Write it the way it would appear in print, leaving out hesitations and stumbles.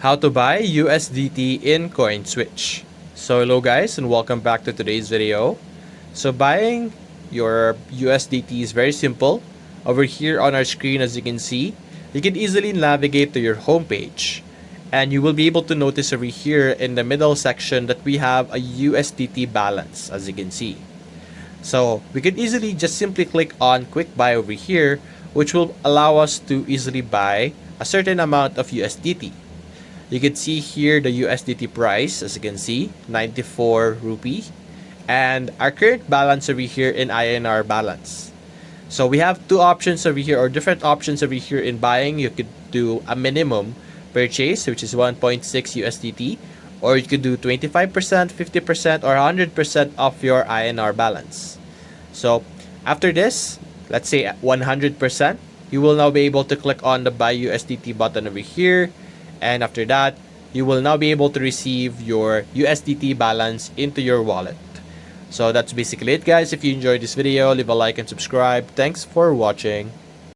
How to buy USDT in Coinswitch. So hello guys and welcome back to today's video. So buying your USDT is very simple. Over here on our screen, as you can see, you can easily navigate to your home page. And you will be able to notice over here in the middle section that we have a USDT balance, as you can see. So we can easily just simply click on quick buy over here, which will allow us to easily buy a certain amount of USDT. You can see here the USDT price, as you can see, 94 rupee, and our current balance over here in INR balance. So we have two options over here, or different options over here in buying. You could do a minimum purchase, which is 1.6 USDT, or you could do 25%, 50%, or 100% of your INR balance. So after this, let's say 100%, you will now be able to click on the buy USDT button over here. And after that, you will now be able to receive your USDT balance into your wallet. So that's basically it, guys. If you enjoyed this video, leave a like and subscribe. Thanks for watching.